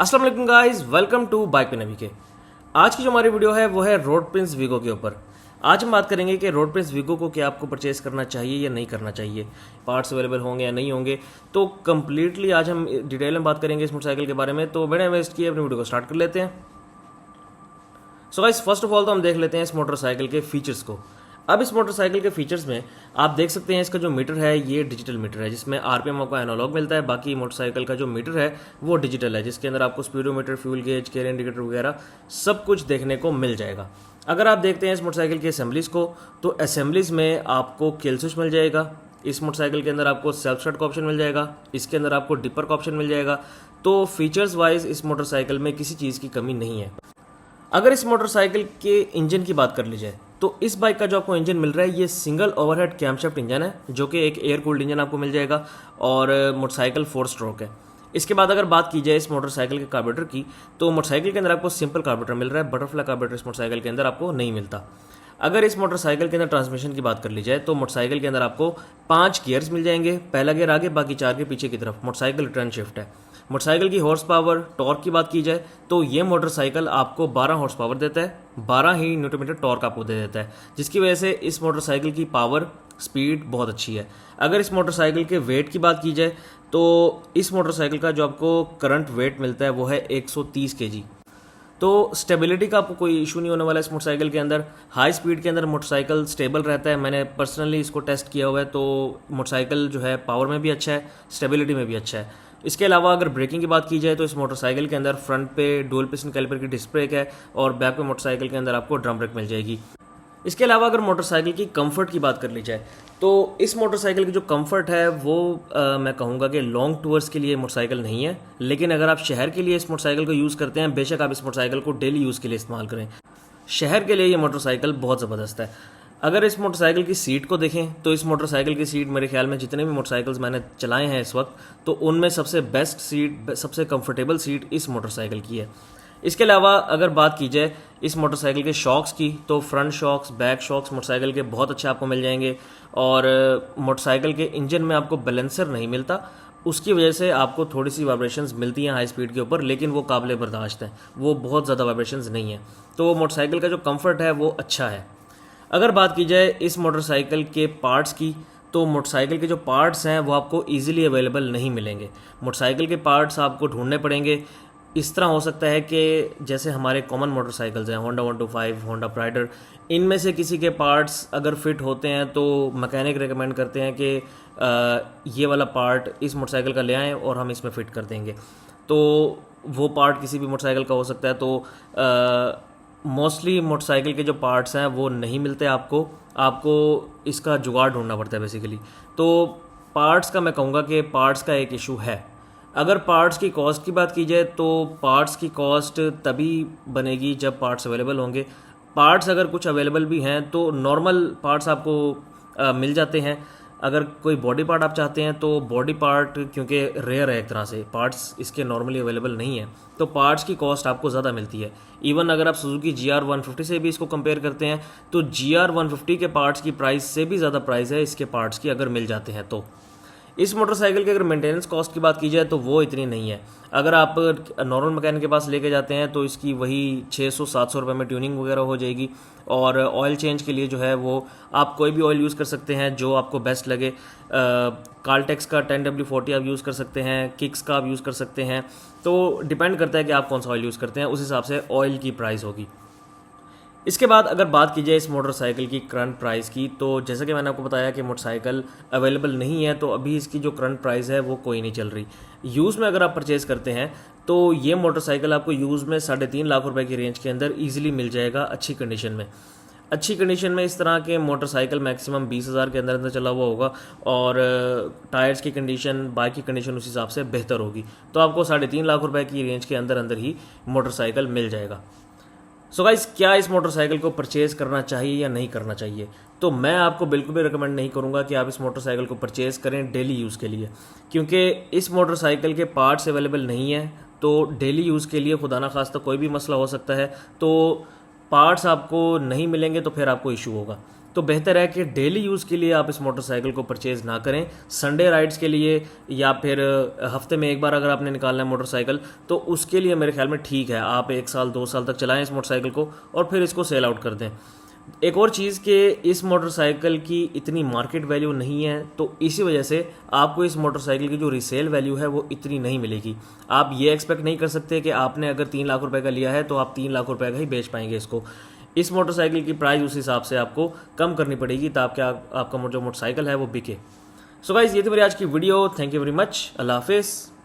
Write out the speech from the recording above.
अस्सलाम वालेकुम guys, welcome to bike पे नबी के। आज की जो हमारी वीडियो है वो है रोड प्रिंस वीगो के ऊपर। आज हम बात करेंगे कि रोड प्रिंस वीगो को क्या आपको परचेज करना चाहिए या नहीं करना चाहिए, पार्ट्स अवेलेबल होंगे या नहीं होंगे। तो कंप्लीटली आज हम डिटेल में बात करेंगे इस मोटरसाइकिल के बारे में। तो बिना वेस्ट किए अपनी वीडियो को स्टार्ट कर लेते हैं। So guys, first of all तो हम देख लेते हैं इस मोटरसाइकिल के फीचर्स को। अब इस मोटरसाइकिल के फीचर्स में आप देख सकते हैं इसका जो मीटर है ये डिजिटल मीटर है, जिसमें आरपीएम आपको एनालॉग मिलता है। बाकी मोटरसाइकिल का जो मीटर है वो डिजिटल है, जिसके अंदर आपको speedometer, fuel gauge, care indicator वगैरह सब कुछ देखने को मिल जाएगा। अगर आप देखते हैं इस मोटरसाइकिल की असेंबलीज को, तो असेंबलीज में आपको किल स्विच मिल जाएगा। इस मोटरसाइकिल के अंदर आपको सेल्फ स्टार्ट का ऑप्शन मिल जाएगा। इसके अंदर आपको डिपर का ऑप्शन मिल जाएगा। तो फीचर्स वाइज इस मोटरसाइकिल में किसी चीज़ की कमी नहीं है। अगर इस मोटरसाइकिल के इंजन की बात कर ली जाए, तो इस बाइक का जो आपको इंजन मिल रहा है ये सिंगल ओवरहेड कैमशाफ्ट इंजन है, जो कि एक एयर कूल्ड इंजन आपको मिल जाएगा। और मोटरसाइकिल 4 स्ट्रोक है। इसके बाद अगर बात की जाए इस मोटरसाइकिल के कार्बोरेटर की, तो मोटरसाइकिल के अंदर आपको सिंपल कार्बोरेटर मिल रहा है। बटरफ्लाई कार्बोरेटर इस मोटरसाइकिल के अंदर आपको नहीं मिलता। अगर इस मोटरसाइकिल के अंदर ट्रांसमिशन की बात कर ली जाए, तो मोटरसाइकिल के अंदर आपको 5 गियर्स मिल जाएंगे। पहला गियर आगे, बाकी 4 गियर पीछे की तरफ। मोटरसाइकिल रिटर्न शिफ्ट है। मोटरसाइकिल की हॉर्स पावर, टॉर्क की बात की जाए, तो ये मोटरसाइकिल आपको 12 हॉर्स पावर देता है। 12 ही न्यूटन मीटर टॉर्क आपको दे देता है, जिसकी वजह से इस मोटरसाइकिल की पावर स्पीड बहुत अच्छी है। अगर इस मोटरसाइकिल के वेट की बात की जाए, तो इस मोटरसाइकिल का जो आपको करंट वेट मिलता है वो है 130 kg। तो स्टेबिलिटी का आपको कोई इशू नहीं होने वाला इस मोटरसाइकिल के अंदर। हाई स्पीड के अंदर मोटरसाइकिल स्टेबल रहता है। मैंने पर्सनली इसको टेस्ट किया हुआ है, तो मोटरसाइकिल जो है पावर में भी अच्छा है, स्टेबिलिटी में भी अच्छा है। इसके अलावा अगर ब्रेकिंग की बात की जाए, तो इस मोटरसाइकिल के अंदर फ्रंट पे डुअल पिस्टन कैलिपर की डिस्क ब्रेक है और बैक पे मोटरसाइकिल के अंदर आपको ड्रम ब्रेक मिल जाएगी। इसके अलावा अगर मोटरसाइकिल की कंफर्ट की बात कर ली जाए, तो इस मोटरसाइकिल की जो कंफर्ट है वो मैं कहूँगा कि लॉन्ग टूर्स के लिए मोटरसाइकिल नहीं है। लेकिन अगर आप शहर के लिए इस मोटरसाइकिल को यूज़ करते हैं, बेशक आप इस मोटरसाइकिल को डेली यूज़ के लिए इस्तेमाल करें, शहर के लिए ये मोटरसाइकिल बहुत ज़बरदस्त है। अगर इस मोटरसाइकिल की सीट को देखें, तो इस मोटरसाइकिल की सीट मेरे ख्याल में जितने भी मोटरसाइकिल्स मैंने चलाए हैं इस वक्त, तो उनमें सबसे बेस्ट सीट, सबसे कंफर्टेबल सीट इस मोटरसाइकिल की है। इसके अलावा अगर बात की जाए इस मोटरसाइकिल के शॉक्स की, तो front shocks, back shocks motorcycle के बहुत अच्छे आपको मिल जाएंगे। और मोटरसाइकिल के इंजन में आपको बैलेंसर नहीं मिलता, उसकी वजह से आपको थोड़ी सी वाइब्रेशंस मिलती हैं हाई स्पीड के ऊपर, लेकिन वो काबिल बर्दाश्त है, वो बहुत ज़्यादा वाइब्रेशंस नहीं है। तो मोटरसाइकिल का जो कंफर्ट है वो अच्छा है। अगर बात की जाए इस मोटरसाइकिल के पार्ट्स की, तो मोटरसाइकिल के जो पार्ट्स हैं वो आपको इजीली अवेलेबल नहीं मिलेंगे। मोटरसाइकिल के पार्ट्स आपको ढूंढने पड़ेंगे। इस तरह हो सकता है कि जैसे हमारे कॉमन मोटरसाइकिल्स हैं, होंडा 125, होंडा प्राइडर, इनमें से किसी के पार्ट्स अगर फिट होते हैं तो मैकेनिक रेकमेंड करते हैं कि ये वाला पार्ट इस मोटरसाइकिल का ले आएँ और हम इसमें फ़िट कर देंगे। तो वो पार्ट किसी भी मोटरसाइकिल का हो सकता है। तो मोस्टली मोटरसाइकिल के जो पार्ट्स हैं वो नहीं मिलते आपको इसका जुगाड़ ढूंढना पड़ता है बेसिकली। तो पार्ट्स का मैं कहूँगा कि पार्ट्स का एक इशू है। अगर पार्ट्स की कॉस्ट की बात की जाए, तो पार्ट्स की कॉस्ट तभी बनेगी जब पार्ट्स अवेलेबल होंगे। पार्ट्स अगर कुछ अवेलेबल भी हैं तो नॉर्मल पार्ट्स आपको मिल जाते हैं। अगर कोई बॉडी पार्ट आप चाहते हैं, तो बॉडी पार्ट क्योंकि रेयर है, एक तरह से पार्ट्स इसके नॉर्मली अवेलेबल नहीं है, तो पार्ट्स की कॉस्ट आपको ज़्यादा मिलती है। इवन अगर आप सुजुकी GR 150 से भी इसको कंपेयर करते हैं, तो GR 150 के पार्ट्स की प्राइस से भी ज़्यादा प्राइस है इसके पार्ट्स की, अगर मिल जाते हैं तो। इस मोटरसाइकिल की अगर मेंटेनेंस कॉस्ट की बात की जाए, तो वो इतनी नहीं है। अगर आप नॉर्मल मैकेनिक के पास लेके जाते हैं, तो इसकी वही 600-700 रुपये में ट्यूनिंग वगैरह हो जाएगी। और ऑयल चेंज के लिए जो है वो आप कोई भी ऑयल यूज़ कर सकते हैं जो आपको बेस्ट लगे। कार्लटेक्स का 10W40 आप यूज़ कर सकते हैं, किक्स का आप यूज़ कर सकते हैं। तो डिपेंड करता है कि आप कौन सा ऑयल यूज़ करते हैं, उस हिसाब से ऑयल की प्राइस होगी। इसके बाद अगर बात की जाए इस मोटरसाइकिल की करंट प्राइस की, तो जैसा कि मैंने आपको बताया कि मोटरसाइकिल अवेलेबल नहीं है, तो अभी इसकी जो करंट प्राइस है वो कोई नहीं चल रही। यूज़ में अगर आप परचेज़ करते हैं, तो ये मोटरसाइकिल आपको यूज़ में 3.5 लाख रुपए की रेंज के अंदर ईजिली मिल जाएगा, अच्छी कंडीशन में। अच्छी कंडीशन में इस तरह के मोटरसाइकिल मैक्सिमम 20,000 के अंदर अंदर चला हुआ होगा, और टायर्स की कंडीशन, बाइक की कंडीशन उस हिसाब से बेहतर होगी। तो आपको 3.5 लाख रुपए की रेंज के अंदर अंदर ही मोटरसाइकिल मिल जाएगा। सो गाइस, क्या इस मोटरसाइकिल को परचेज़ करना चाहिए या नहीं करना चाहिए? तो मैं आपको बिल्कुल भी रिकमेंड नहीं करूंगा कि आप इस मोटरसाइकिल को परचेज़ करें डेली यूज़ के लिए, क्योंकि इस मोटरसाइकिल के पार्ट्स अवेलेबल नहीं है। तो डेली यूज़ के लिए खुदा ना खास्ता कोई भी मसला हो सकता है, तो पार्ट्स आपको नहीं मिलेंगे तो फिर आपको इशू होगा। तो बेहतर है कि डेली यूज़ के लिए आप इस मोटरसाइकिल को परचेज़ ना करें। संडे राइड्स के लिए या फिर हफ्ते में एक बार अगर आपने निकालना है मोटरसाइकिल, तो उसके लिए मेरे ख्याल में ठीक है, आप 1 साल 2 साल तक चलाएं इस मोटरसाइकिल को और फिर इसको सेल आउट कर दें। एक और चीज़ कि इस मोटरसाइकिल की इतनी मार्केट वैल्यू नहीं है, तो इसी वजह से आपको इस मोटरसाइकिल की जो रीसेल वैल्यू है वो इतनी नहीं मिलेगी। आप ये एक्सपेक्ट नहीं कर सकते कि आपने अगर 3 लाख रुपए का लिया है तो आप 3 लाख रुपए का ही बेच पाएंगे इसको। इस मोटरसाइकिल की प्राइस उस हिसाब से आपको कम करनी पड़ेगी ताकि आपका जो मोटरसाइकिल है वो बिके। सो गाइस, ये थी मेरी आज की video. Thank you very much. अल्लाह हाफिज़।